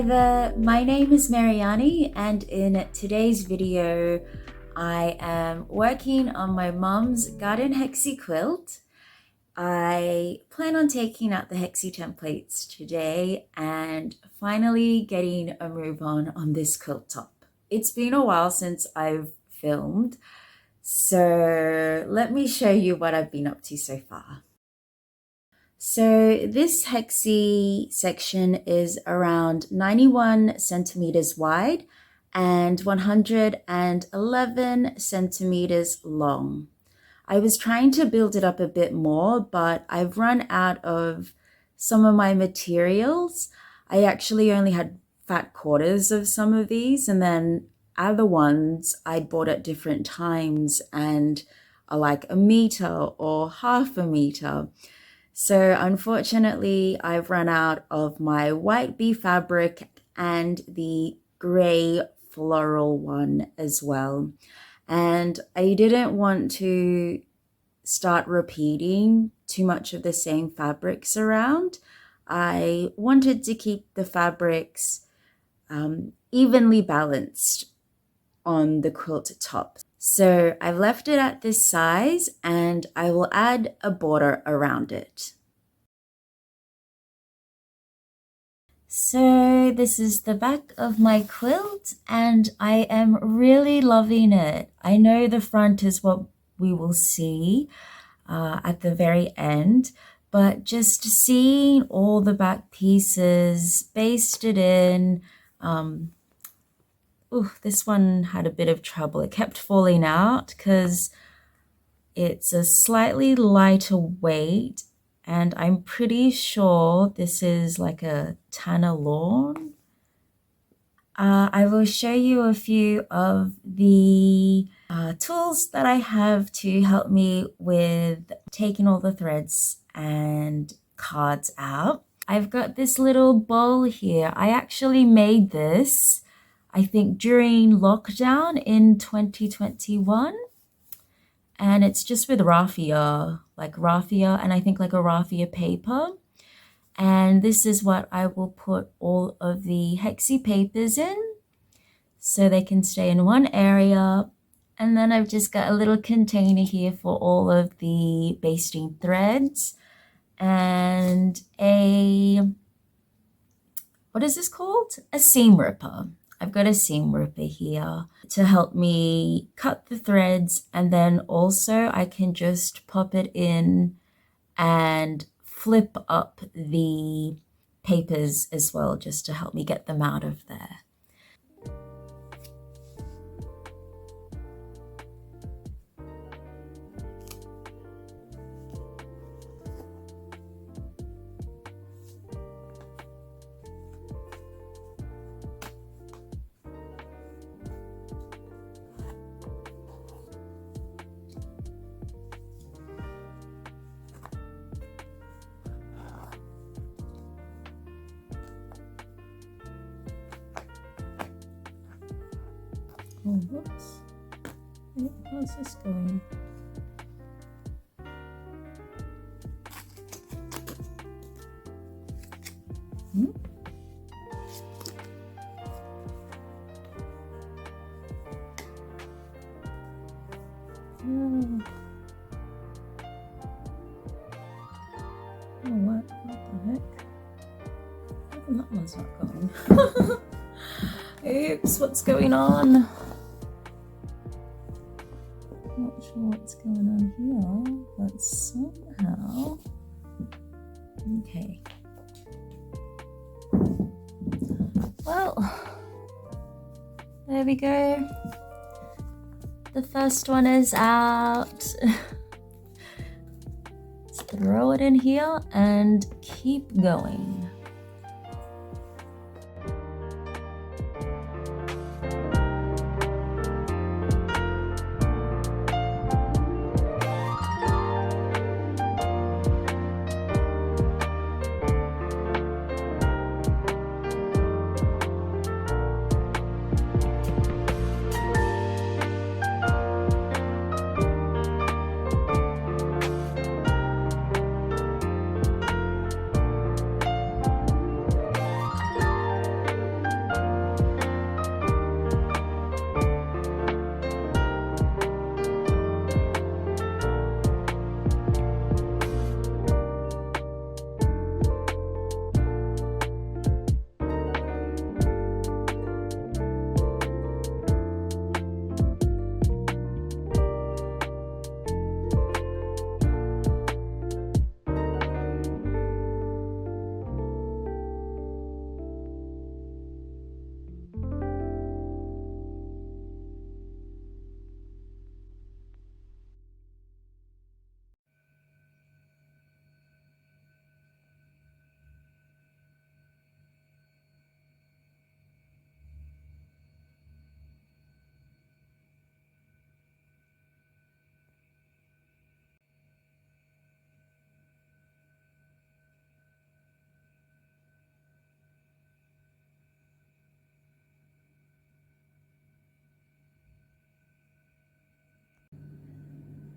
Hi there, my name is Mariani and in today's video I am working on my mum's garden Hexie quilt. I plan on taking out the Hexie templates today and finally getting a move on this quilt top. It's been a while since I've filmed, so let me show you what I've been up to so far. So this Hexie section is around 91 centimeters wide and 111 centimeters long. I was trying to build it up a bit more, but I've run out of some of my materials. I actually only had fat quarters of some of these, and then other ones I'd bought at different times and are like a meter or half a meter. So unfortunately, I've run out of my white bee fabric and the gray floral one as well. And I didn't want to start repeating too much of the same fabrics around. I wanted to keep the fabrics evenly balanced on the quilt top. So I've left it at this size and I will add a border around it. So this is the back of my quilt and I am really loving it. I know the front is what we will see at the very end, but just seeing all the back pieces basted in, this one had a bit of trouble. It kept falling out because it's a slightly lighter weight, and I'm pretty sure this is like a Tanner lawn. I will show you a few of the tools that I have to help me with taking all the threads and cards out. I've got this little bowl here. I actually made this, I think, during lockdown in 2021. And it's just with raffia, and I think like a raffia paper. And this is what I will put all of the Hexie papers in so they can stay in one area. And then I've just got a little container here for all of the basting threads and what is this called? A seam ripper. I've got a seam ripper here to help me cut the threads, and then also I can just pop it in and flip up the papers as well, just to help me get them out of there. Oh, whoops. How's this going? Oh, what the heck? How come that one's not going? Oops, what's going on? Not sure what's going on here, but somehow, okay. Well, there we go. The first one is out. Let's throw it in here and keep going.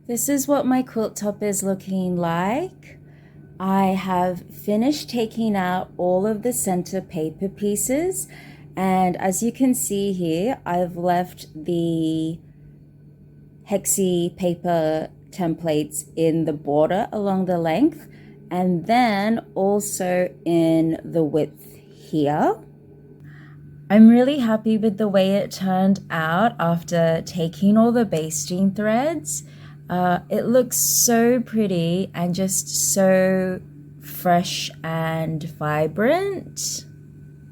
This is what my quilt top is looking like. I have finished taking out all of the center paper pieces, and as you can see here, I've left the Hexie paper templates in the border along the length, and then also in the width here. I'm really happy with the way it turned out after taking all the basting threads. It looks so pretty and just so fresh and vibrant.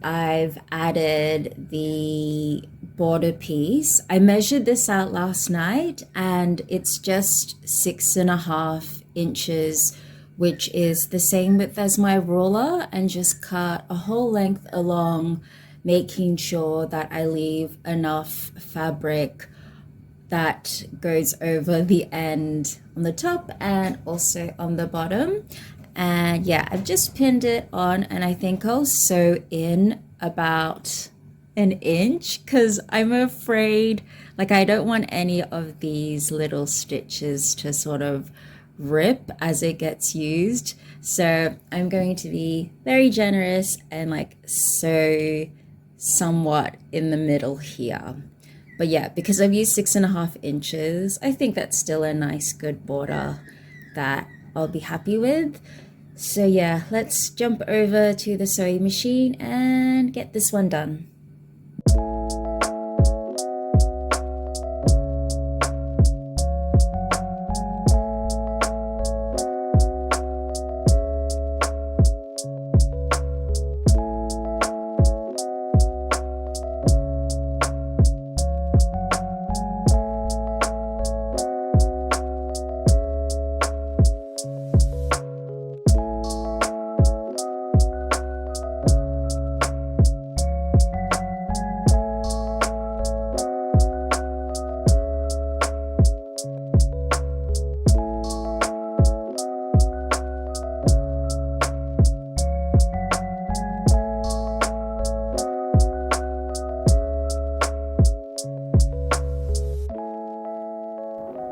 I've added the border piece. I measured this out last night and it's just 6.5 inches, which is the same width as my ruler, and just cut a whole length along, making sure that I leave enough fabric that goes over the end on the top and also on the bottom. And yeah, I've just pinned it on, and I think I'll sew in about an inch because I'm afraid, like, I don't want any of these little stitches to sort of rip as it gets used. So I'm going to be very generous and like sew somewhat in the middle here. But yeah, because I've used 6.5 inches, I think that's still a nice good border that I'll be happy with. So yeah, let's jump over to the sewing machine and get this one done.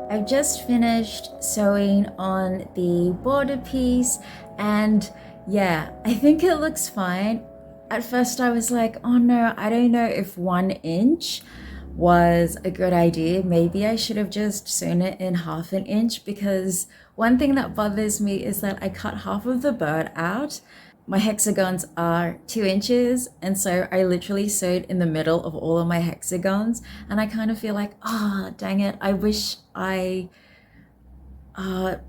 I've just finished sewing on the border piece, and yeah, I think it looks fine. At first I was like, oh no, I don't know if 1 inch was a good idea. Maybe I should have just sewn it in 1/2 inch, because one thing that bothers me is that I cut half of the bird out. My hexagons are 2 inches, and so I literally sewed in the middle of all of my hexagons, and I kind of feel like, ah, oh, dang it, I wish I,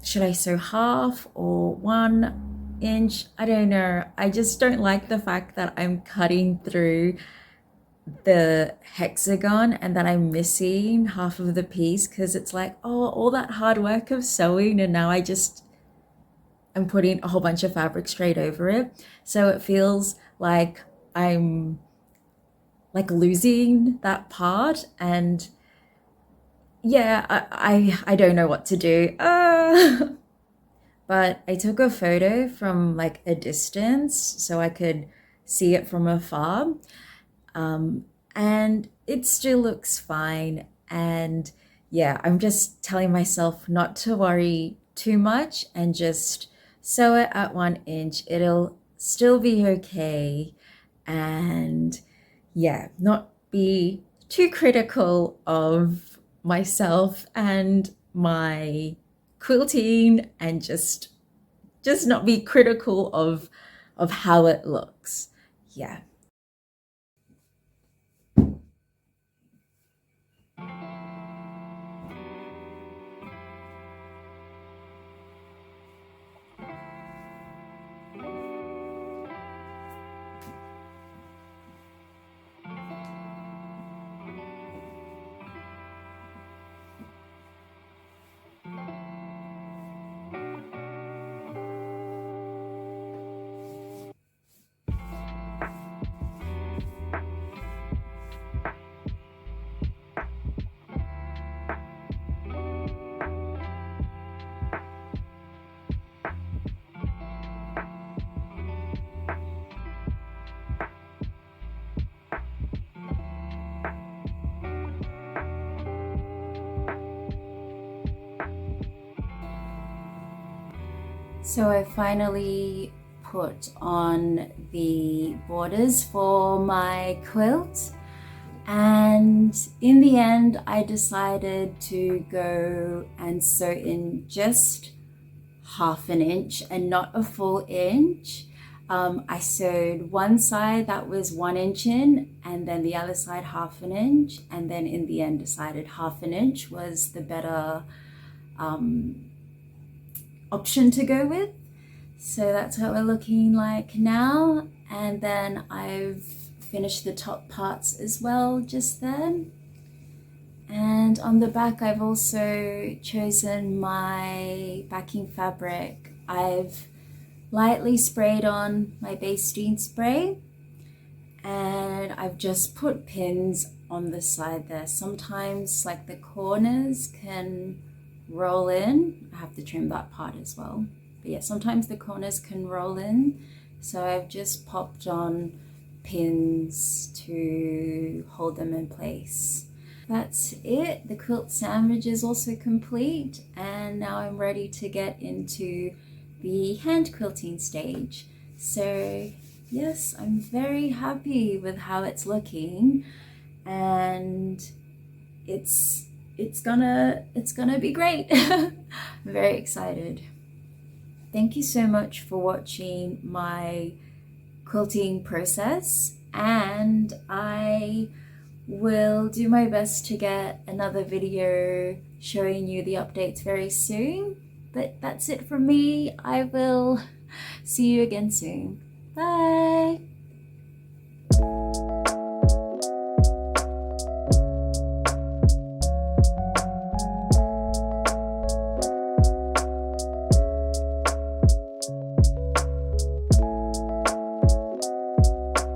should I sew 1/2 or 1 inch? I don't know. I just don't like the fact that I'm cutting through the hexagon and that I'm missing half of the piece, because it's like, oh, all that hard work of sewing, and now I'm putting a whole bunch of fabric straight over it. So it feels like I'm like losing that part, and yeah, I don't know what to do. But I took a photo from like a distance so I could see it from afar. And it still looks fine. And yeah, I'm just telling myself not to worry too much and just sew it at 1 inch. It'll still be okay. And yeah, not be too critical of myself and my quilting, and just not be critical of how it looks. Yeah. So I finally put on the borders for my quilt, and in the end I decided to go and sew in just half an inch and not a full inch. I sewed one side that was 1 inch in, and then the other side half an inch, and then in the end decided half an inch was the better option to go with. So that's what we're looking like now, and then I've finished the top parts as well just then. And on the back I've also chosen my backing fabric. I've lightly sprayed on my basting spray, and I've just put pins on the side there. Sometimes like the corners can roll in. I have to trim that part as well. But yeah, sometimes the corners can roll in. So I've just popped on pins to hold them in place. That's it. The quilt sandwich is also complete, and now I'm ready to get into the hand quilting stage. So yes, I'm very happy with how it's looking, and it's gonna be great. I'm very excited. Thank you so much for watching my quilting process, and I will do my best to get another video showing you the updates very soon. But that's it from me. I will see you again soon. Bye.